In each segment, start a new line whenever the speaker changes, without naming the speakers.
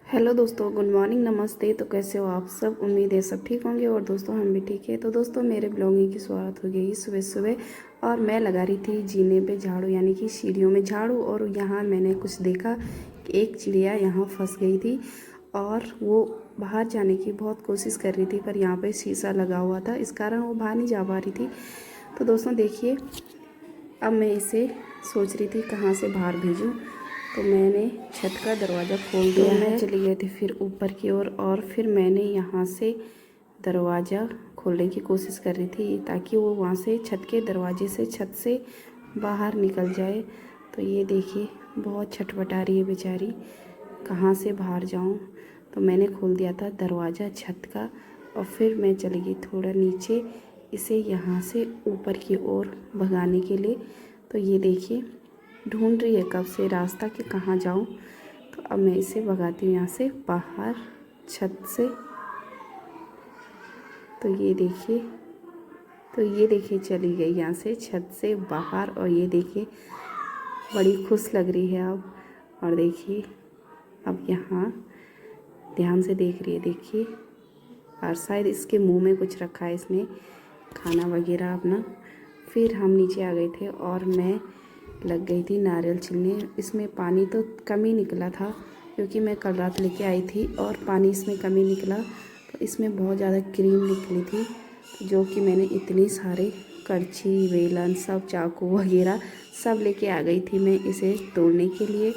Hello दोस्तों, good morning, नमस्ते। तो कैसे हो आप सब? उम्मीद है सब ठीक होंगे और दोस्तों हम भी ठीक है। तो दोस्तों मेरे ब्लॉगिंग की शुरुआत हो गई सुबह सुबह और मैं लगा रही थी जीने पे झाड़ू, यानी कि सीढ़ियों में झाड़ू। और यहाँ मैंने कुछ देखा कि एक चिड़िया यहाँ फंस गई थी और वो बाहर जाने की बहुत कोशिश कर रही थी, पर यहाँ पे शीशा लगा हुआ था, इस कारण वो बाहर नहीं जा पा रही थी। तो दोस्तों देखिए, अब मैं इसे सोच रही थी कहाँ से बाहर भेजूं। तो मैंने छत का दरवाज़ा खोल दिया है। मैं चली गई थी फिर ऊपर की ओर और फिर मैंने यहाँ से दरवाज़ा खोलने की कोशिश कर रही थी ताकि वो वहाँ से छत के दरवाजे से छत से बाहर निकल जाए। तो ये देखिए, बहुत छटपटा रही है बेचारी, कहाँ से बाहर जाऊँ। तो मैंने खोल दिया था दरवाज़ा छत का और फिर मैं चली गई थोड़ा नीचे इसे यहाँ से ऊपर की ओर भगाने के लिए। तो ये देखिए, ढूंढ रही है कब से रास्ता कि कहाँ जाऊँ। तो अब मैं इसे भगाती हूँ यहाँ से बाहर छत से। तो ये देखिए चली गई यहाँ से छत से बाहर और ये देखिए बड़ी खुश लग रही है अब। और देखिए अब यहाँ ध्यान से देख रही है, देखिए। और शायद इसके मुंह में कुछ रखा है इसने, खाना वगैरह अपना। फिर हम नीचे आ गए थे और मैं लग गई थी नारियल छिलने। इसमें पानी तो कम ही निकला था क्योंकि मैं कल रात लेके आई थी और पानी इसमें कम ही निकला। तो इसमें बहुत ज़्यादा क्रीम निकली थी, जो कि मैंने इतनी सारे करछी, बेलन, सब चाकू वगैरह सब लेके आ गई थी मैं इसे तोड़ने के लिए।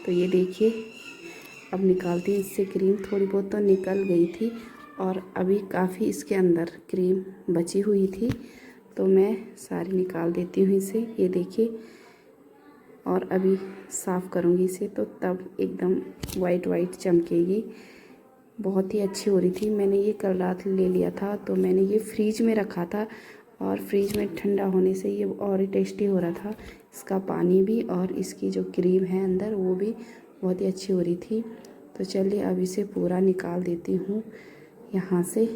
तो ये देखिए, अब निकालती हूँ इससे क्रीम। थोड़ी बहुत तो निकल गई थी और अभी काफ़ी इसके अंदर क्रीम बची हुई थी, तो मैं सारी निकाल देती हूँ इसे। ये देखिए, और अभी साफ़ करूँगी इसे तो तब एकदम वाइट वाइट चमकेगी। बहुत ही अच्छी हो रही थी। मैंने ये कल रात ले लिया था, तो मैंने ये फ्रीज में रखा था और फ्रीज में ठंडा होने से ये और ही टेस्टी हो रहा था। इसका पानी भी और इसकी जो क्रीम है अंदर वो भी बहुत ही अच्छी हो रही थी। तो चलिए अब इसे पूरा निकाल देती हूँ यहाँ से।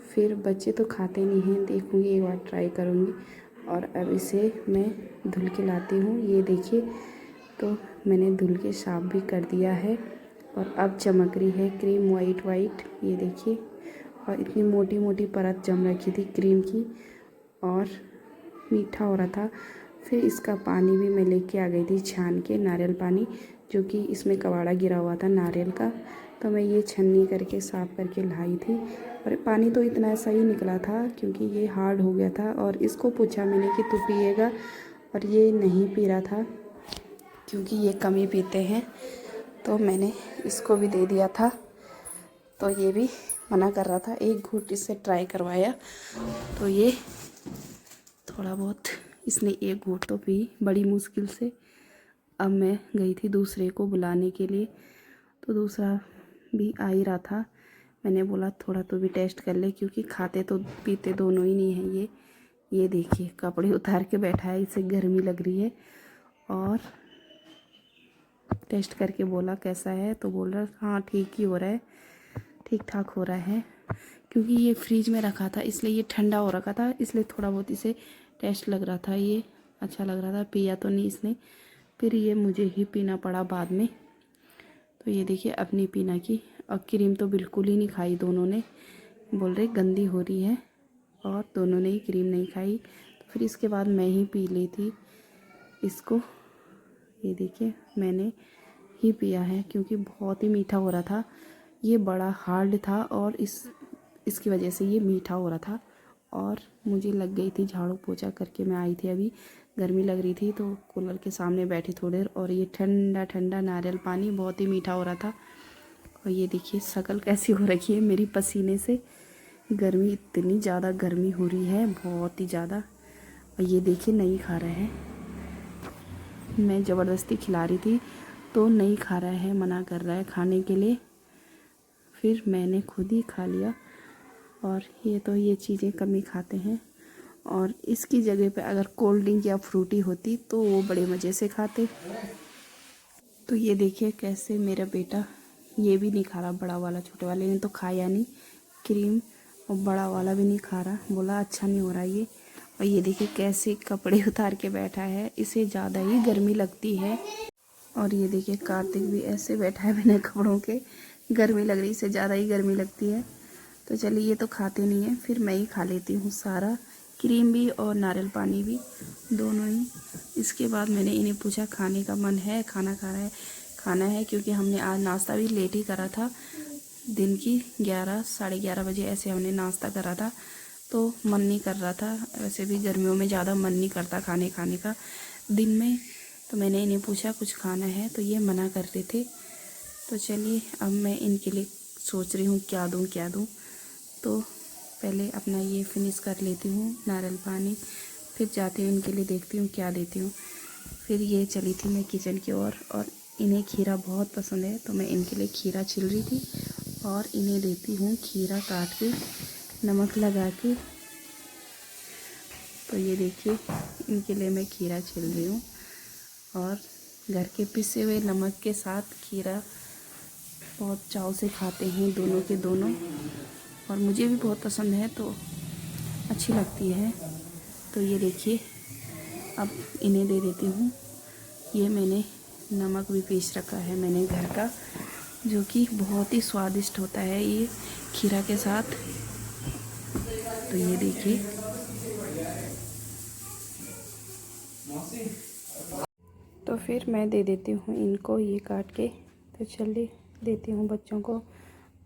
फिर बच्चे तो खाते नहीं हैं, देखूँगी, एक बार ट्राई करूँगी। और अब इसे मैं धुल के लाती हूँ। ये देखिए, तो मैंने धुल के साफ भी कर दिया है और अब चमक रही है क्रीम वाइट वाइट। ये देखिए, और इतनी मोटी मोटी परत जम रखी थी क्रीम की और मीठा हो रहा था। फिर इसका पानी भी मैं लेके आ गई थी छान के, नारियल पानी, जो कि इसमें कबाड़ा गिरा हुआ था नारियल का। तो मैं ये छन्नी करके साफ़ करके लाई थी और पानी तो इतना ऐसा ही निकला था क्योंकि ये हार्ड हो गया था। और इसको पूछा मैंने कि तू पिएगा, और ये नहीं पी रहा था क्योंकि ये कम ही पीते हैं। तो मैंने इसको भी दे दिया था, तो ये भी मना कर रहा था। एक घूंट इससे ट्राई करवाया तो ये थोड़ा बहुत इसने एक घूंट तो पी, बड़ी मुश्किल से। अब मैं गई थी दूसरे को बुलाने के लिए, तो दूसरा भी आ ही रहा था। मैंने बोला थोड़ा तो भी टेस्ट कर ले, क्योंकि खाते तो पीते दोनों ही नहीं हैं ये देखिए, कपड़े उतार के बैठा है, इसे गर्मी लग रही है। और टेस्ट करके बोला कैसा है, तो बोल रहा हाँ ठीक ही हो रहा है, ठीक ठाक हो रहा है। क्योंकि ये फ्रीज में रखा था इसलिए ये ठंडा हो रखा था, इसलिए थोड़ा बहुत इसे टेस्ट लग रहा था, ये अच्छा लग रहा था। पिया तो नहीं इसने, फिर ये मुझे ही पीना पड़ा बाद में। तो ये देखिए, अब नहीं पीना की। और क्रीम तो बिल्कुल ही नहीं खाई दोनों ने, बोल रहे गंदी हो रही है, और दोनों ने ही क्रीम नहीं खाई। तो फिर इसके बाद मैं ही पी ली थी इसको। ये देखिए, मैंने ही पिया है क्योंकि बहुत ही मीठा हो रहा था। ये बड़ा हार्ड था और इसकी वजह से ये मीठा हो रहा था। और मुझे लग गई थी, झाड़ू पोछा करके मैं आई थी, अभी गर्मी लग रही थी, तो कूलर के सामने बैठी थोड़ी देर, और ये ठंडा ठंडा नारियल पानी बहुत ही मीठा हो रहा था। और ये देखिए शक्ल कैसी हो रखी है मेरी पसीने से। गर्मी, इतनी ज़्यादा गर्मी हो रही है, बहुत ही ज़्यादा। और ये देखिए नहीं खा रहा है, मैं ज़बरदस्ती खिला रही थी तो नहीं खा रहा है, मना कर रहा है खाने के लिए। फिर मैंने खुद ही खा लिया। और ये चीज़ें कम ही खाते हैं। और इसकी जगह पे अगर कोल्ड ड्रिंक या फ्रूटी होती तो वो बड़े मज़े से खाते। तो ये देखिए कैसे मेरा बेटा ये भी नहीं खा रहा, बड़ा वाला। छोटे वाले ने तो खाया नहीं क्रीम, और बड़ा वाला भी नहीं खा रहा, बोला अच्छा नहीं हो रहा ये। और ये देखिए कैसे कपड़े उतार के बैठा है, इसे ज़्यादा ही गर्मी लगती है। और ये देखिए कार्तिक भी ऐसे बैठा है बिना कपड़ों के, गर्मी लग रही, इससे ज़्यादा ही गर्मी लगती है। तो चलिए ये तो खाते नहीं है, फिर मैं ही खा लेती हूँ सारा, क्रीम भी और नारियल पानी भी दोनों ही। इसके बाद मैंने इन्हें पूछा खाने का मन है, खाना है क्योंकि हमने आज नाश्ता भी लेट ही करा था। दिन की 11 साढ़े 11 बजे ऐसे हमने नाश्ता करा था, तो मन नहीं कर रहा था। वैसे भी गर्मियों में ज़्यादा मन नहीं करता खाने का दिन में। तो मैंने इन्हें पूछा कुछ खाना है, तो ये मना कर रहे थे। तो चलिए अब मैं इनके लिए सोच रही हूँ क्या दूँ। तो पहले अपना ये फिनिश कर लेती हूँ नारियल पानी, फिर जाती हूँ इनके लिए, देखती हूँ क्या देती हूँ। फिर ये चली थी मैं किचन की ओर, और इन्हें खीरा बहुत पसंद है, तो मैं इनके लिए खीरा छिल रही थी और इन्हें देती हूँ खीरा काट के नमक लगा के। तो ये देखिए इनके लिए मैं खीरा छिल रही हूँ, और घर के पिसे हुए नमक के साथ खीरा बहुत चाव से खाते हैं दोनों के दोनों, और मुझे भी बहुत पसंद है, तो अच्छी लगती है। तो ये देखिए अब इन्हें दे देती हूँ। ये मैंने नमक भी पीस रखा है मैंने घर का, जो कि बहुत ही स्वादिष्ट होता है ये खीरा के साथ। तो ये देखिए, तो फिर मैं दे देती हूँ इनको ये काट के। तो चलिए देती हूँ बच्चों को।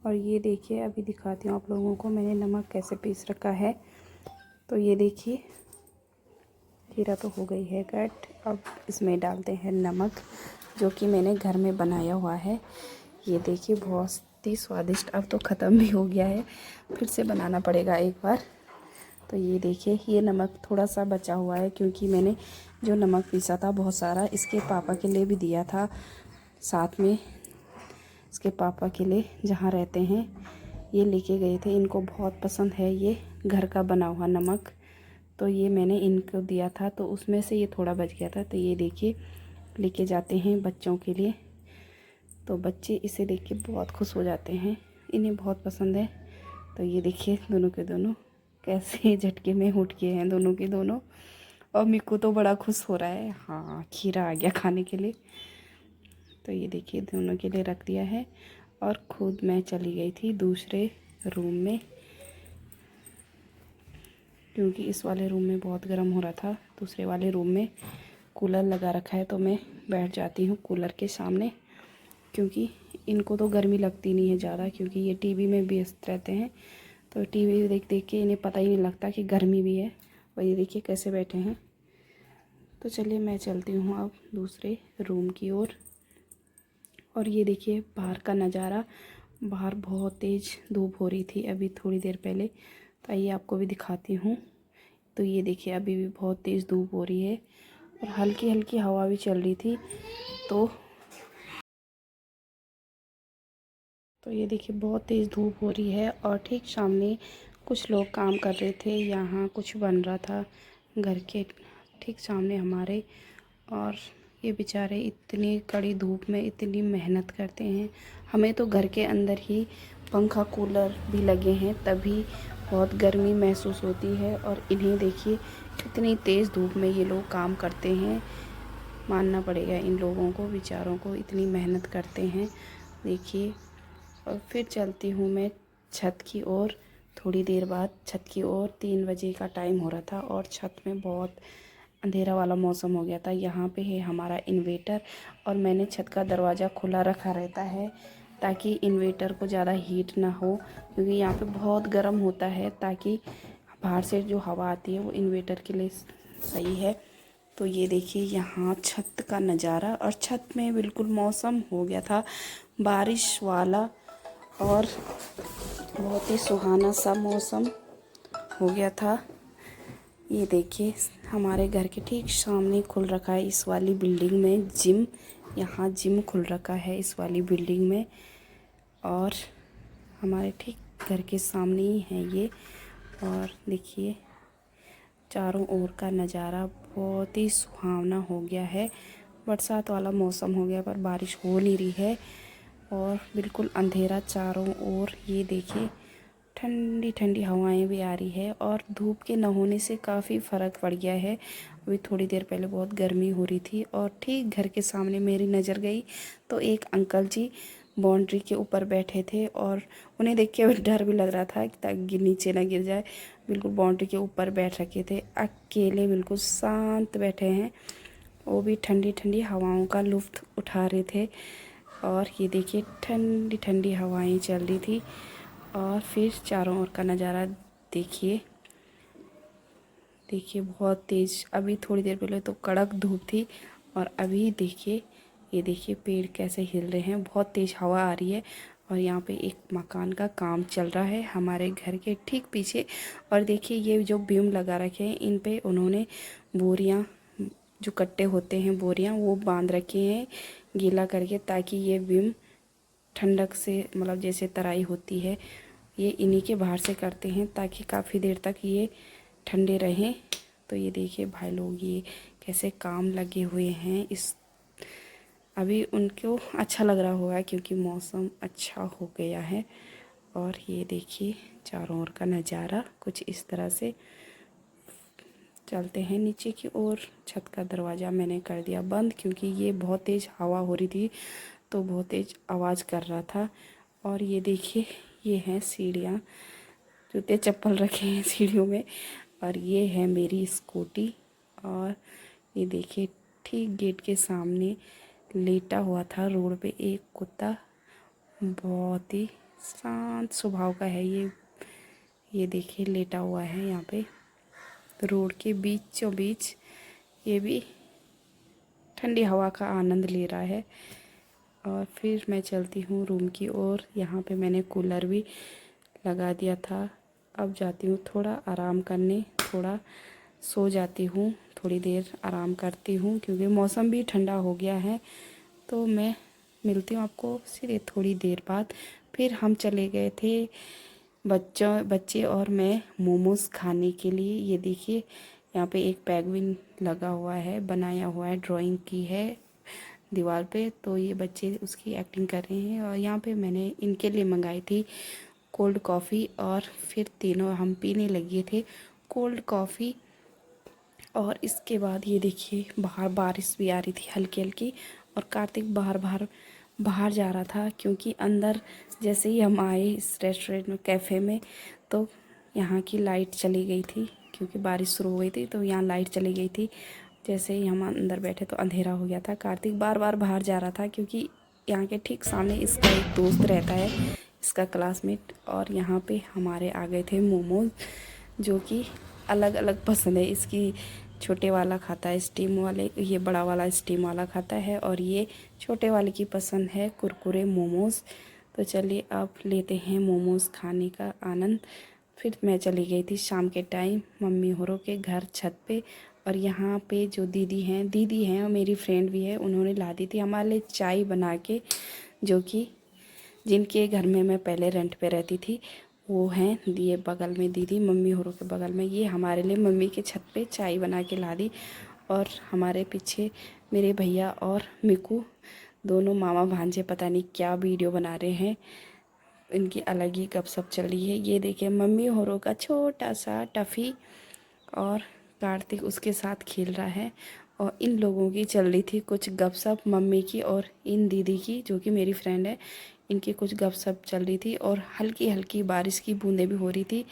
और ये देखिए अभी दिखाती हूँ आप लोगों को मैंने नमक कैसे पीस रखा है। तो ये देखिए खीरा तो हो गई है कट। अब इसमें डालते हैं नमक, जो कि मैंने घर में बनाया हुआ है। ये देखिए बहुत ही स्वादिष्ट। अब तो ख़त्म भी हो गया है, फिर से बनाना पड़ेगा एक बार। तो ये देखिए ये नमक थोड़ा सा बचा हुआ है, क्योंकि मैंने जो नमक पीसा था बहुत सारा इसके पापा के लिए भी दिया था साथ में। इसके पापा के लिए जहाँ रहते हैं ये लेके गए थे, इनको बहुत पसंद है ये घर का बना हुआ नमक। तो ये मैंने इनको दिया था, तो उसमें से ये थोड़ा बच गया था। तो ये देखिए लेके जाते हैं बच्चों के लिए। तो बच्चे इसे देख के बहुत खुश हो जाते हैं, इन्हें बहुत पसंद है। तो ये देखिए दोनों के दोनों कैसे झटके में उठ गए हैं दोनों के दोनों। और मिक्कू तो बड़ा खुश हो रहा है, हाँ खीरा आ गया खाने के लिए। तो ये देखिए दोनों के लिए रख दिया है, और खुद मैं चली गई थी दूसरे रूम में, क्योंकि इस वाले रूम में बहुत गर्म हो रहा था। दूसरे वाले रूम में कूलर लगा रखा है, तो मैं बैठ जाती हूँ कूलर के सामने, क्योंकि इनको तो गर्मी लगती नहीं है ज़्यादा, क्योंकि ये टीवी में व्यस्त रहते हैं। तो टीवी देख देख के इन्हें पता ही नहीं लगता कि गर्मी भी है। और ये देखिए कैसे बैठे हैं। तो चलिए मैं चलती हूँ अब दूसरे रूम की ओर। और ये देखिए बाहर का नज़ारा, बाहर बहुत तेज़ धूप हो रही थी अभी थोड़ी देर पहले। तो आइए आपको भी दिखाती हूँ। तो ये देखिए अभी भी बहुत तेज़ धूप हो रही है, और हल्की हल्की हवा भी चल रही थी। तो ये देखिए बहुत तेज़ धूप हो रही है, और ठीक सामने कुछ लोग काम कर रहे थे, यहाँ कुछ बन रहा था घर के ठीक सामने हमारे। और ये बेचारे इतनी कड़ी धूप में इतनी मेहनत करते हैं। हमें तो घर के अंदर ही पंखा कूलर भी लगे हैं, तभी बहुत गर्मी महसूस होती है। और इन्हें देखिए इतनी तेज़ धूप में ये लोग काम करते हैं, मानना पड़ेगा इन लोगों को, बेचारों को, इतनी मेहनत करते हैं देखिए। और फिर चलती हूँ मैं छत की ओर। थोड़ी देर बाद छत की ओर 3 बजे का टाइम हो रहा था, और छत में बहुत अंधेरा वाला मौसम हो गया था। यहाँ पे है हमारा इन्वेटर, और मैंने छत का दरवाज़ा खुला रखा रहता है ताकि इन्वेटर को ज़्यादा हीट ना हो, क्योंकि यहाँ पे बहुत गर्म होता है, ताकि बाहर से जो हवा आती है वो इन्वेटर के लिए सही है। तो ये देखिए यहाँ छत का नज़ारा, और छत में बिल्कुल मौसम हो गया था बारिश वाला, और बहुत ही सुहाना सा मौसम हो गया था। ये देखिए हमारे घर के ठीक सामने खुल रखा है इस वाली बिल्डिंग में जिम। यहाँ जिम खुल रखा है इस वाली बिल्डिंग में, और हमारे ठीक घर के सामने ही है ये। और देखिए चारों ओर का नज़ारा बहुत ही सुहावना हो गया है। बरसात वाला मौसम हो गया, पर बारिश हो नहीं रही है, और बिल्कुल अंधेरा चारों ओर। ये देखिए ठंडी ठंडी हवाएं भी आ रही है और धूप के न होने से काफ़ी फ़र्क पड़ गया है। अभी थोड़ी देर पहले बहुत गर्मी हो रही थी और ठीक घर के सामने मेरी नज़र गई तो एक अंकल जी बाउंड्री के ऊपर बैठे थे और उन्हें देख के डर भी लग रहा था कि ताकि नीचे ना गिर जाए। बिल्कुल बाउंड्री के ऊपर बैठ रखे थे, अकेले बिल्कुल शांत बैठे हैं। वो भी ठंडी ठंडी हवाओं का लुत्फ़ उठा रहे थे। और ये देखिए ठंडी ठंडी हवाएं चल रही थी। और फिर चारों ओर का नज़ारा देखिए, देखिए बहुत तेज़। अभी थोड़ी देर पहले तो कड़क धूप थी और अभी देखिए, ये देखिए पेड़ कैसे हिल रहे हैं, बहुत तेज़ हवा आ रही है। और यहाँ पे एक मकान का काम चल रहा है हमारे घर के ठीक पीछे। और देखिए ये जो बीम लगा रखे हैं इन पे उन्होंने बोरियां, जो कट्टे होते हैं बोरियां, वो बांध रखे हैं गीला करके, ताकि ये बीम ठंडक से, मतलब जैसे तराई होती है ये इन्हीं के बाहर से करते हैं ताकि काफ़ी देर तक ये ठंडे रहें। तो ये देखिए भाई लोग ये कैसे काम लगे हुए हैं। इस अभी उनको अच्छा लग रहा होगा क्योंकि मौसम अच्छा हो गया है। और ये देखिए चारों ओर का नज़ारा कुछ इस तरह से। चलते हैं नीचे की ओर। छत का दरवाज़ा मैंने कर दिया बंद क्योंकि ये बहुत तेज़ हवा हो रही थी तो बहुत तेज़ आवाज़ कर रहा था। और ये देखिए ये हैं सीढ़ियाँ, जूते चप्पल रखे हैं सीढ़ियों में। और ये है मेरी स्कूटी। और ये देखिए ठीक गेट के सामने लेटा हुआ था रोड पे एक कुत्ता, बहुत ही शांत स्वभाव का है ये देखिए लेटा हुआ है यहाँ पे रोड के बीचों बीच। ये भी ठंडी हवा का आनंद ले रहा है। और फिर मैं चलती हूँ रूम की ओर। यहाँ पे मैंने कूलर भी लगा दिया था। अब जाती हूँ थोड़ा आराम करने, थोड़ा सो जाती हूँ, थोड़ी देर आराम करती हूँ क्योंकि मौसम भी ठंडा हो गया है। तो मैं मिलती हूँ आपको सिर्फ थोड़ी देर बाद। फिर हम चले गए थे बच्चे और मैं मोमोज़ खाने के लिए। ये देखिए यहाँ पे एक पेंगुइन लगा हुआ है, बनाया हुआ है, ड्राइंग की है दीवार पे। तो ये बच्चे उसकी एक्टिंग कर रहे हैं। और यहाँ पे मैंने इनके लिए मंगाई थी कोल्ड कॉफ़ी और फिर तीनों हम पीने लगे थे कोल्ड कॉफ़ी। और इसके बाद ये देखिए बाहर बारिश भी आ रही थी हल्की हल्की। और कार्तिक बाहर जा रहा था क्योंकि अंदर जैसे ही हम आए इस रेस्टोरेंट में, कैफ़े में, तो यहाँ की लाइट चली गई थी क्योंकि बारिश शुरू हो गई थी तो यहाँ लाइट चली गई थी। जैसे ही हम अंदर बैठे तो अंधेरा हो गया था। कार्तिक बार बार बाहर जा रहा था क्योंकि यहाँ के ठीक सामने इसका एक दोस्त रहता है, इसका क्लासमेट। और यहाँ पे हमारे आ गए थे मोमोज, जो कि अलग अलग पसंद है इसकी। छोटे वाला खाता है स्टीम वाले, ये बड़ा वाला स्टीम वाला खाता है। और ये छोटे वाले की पसंद है कुरकुरे मोमोज़। तो चलिए अब लेते हैं मोमोज़ खाने का आनंद। फिर मैं चली गई थी शाम के टाइम मम्मी होरों के घर छत पे। और यहाँ पे जो दीदी हैं और मेरी फ्रेंड भी है, उन्होंने ला दी थी हमारे लिए चाय बना के, जो कि जिनके घर में मैं पहले रेंट पे रहती थी वो हैं ये बगल में दीदी, मम्मी होरों के बगल में, ये हमारे लिए मम्मी के छत पे चाय बना के ला दी। और हमारे पीछे मेरे भैया और मिकू दोनों मामा भांजे पता नहीं क्या वीडियो बना रहे हैं, इनकी अलग ही गपशप चल रही है। ये देखिए मम्मी होरों का छोटा सा टफ़ी और कार्तिक उसके साथ खेल रहा है। और इन लोगों की चल रही थी कुछ गपशप, मम्मी की और इन दीदी की जो कि मेरी फ्रेंड है, इनकी कुछ गपशप चल रही थी। और हल्की हल्की बारिश की बूंदें भी हो रही थी।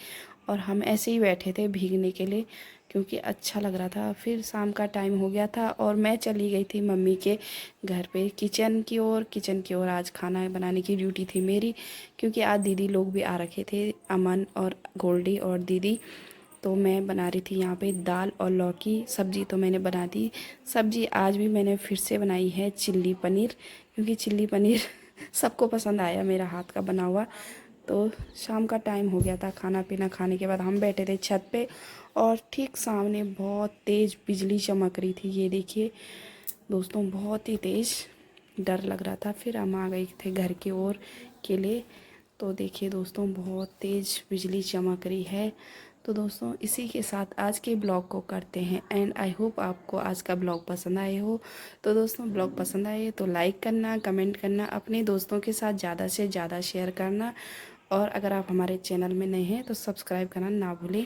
और हम ऐसे ही बैठे थे भीगने के लिए क्योंकि अच्छा लग रहा था। फिर शाम का टाइम हो गया था और मैं चली गई थी मम्मी के घर पे किचन की ओर। आज खाना बनाने की ड्यूटी थी मेरी क्योंकि आज दीदी लोग भी आ रखे थे, अमन और गोल्डी और दीदी। तो मैं बना रही थी यहाँ पे दाल और लौकी। सब्ज़ी तो मैंने बना दी। सब्ज़ी आज भी मैंने फिर से बनाई है चिल्ली पनीर, क्योंकि चिल्ली पनीर सबको पसंद आया मेरा हाथ का बना हुआ। तो शाम का टाइम हो गया था, खाना पीना खाने के बाद हम बैठे थे छत पे और ठीक सामने बहुत तेज़ बिजली चमक रही थी। ये देखिए दोस्तों बहुत ही तेज़, डर लग रहा था। फिर हम आ गए थे घर की ओर के लिए। तो देखिए दोस्तों बहुत तेज़ बिजली चमक रही है। तो दोस्तों इसी के साथ आज के ब्लॉग को करते हैं एंड आई होप आपको आज का ब्लॉग पसंद आए हो। तो दोस्तों ब्लॉग पसंद आए तो लाइक करना, कमेंट करना, अपने दोस्तों के साथ ज़्यादा से ज़्यादा शेयर करना। और अगर आप हमारे चैनल में नए हैं तो सब्सक्राइब करना ना भूलें।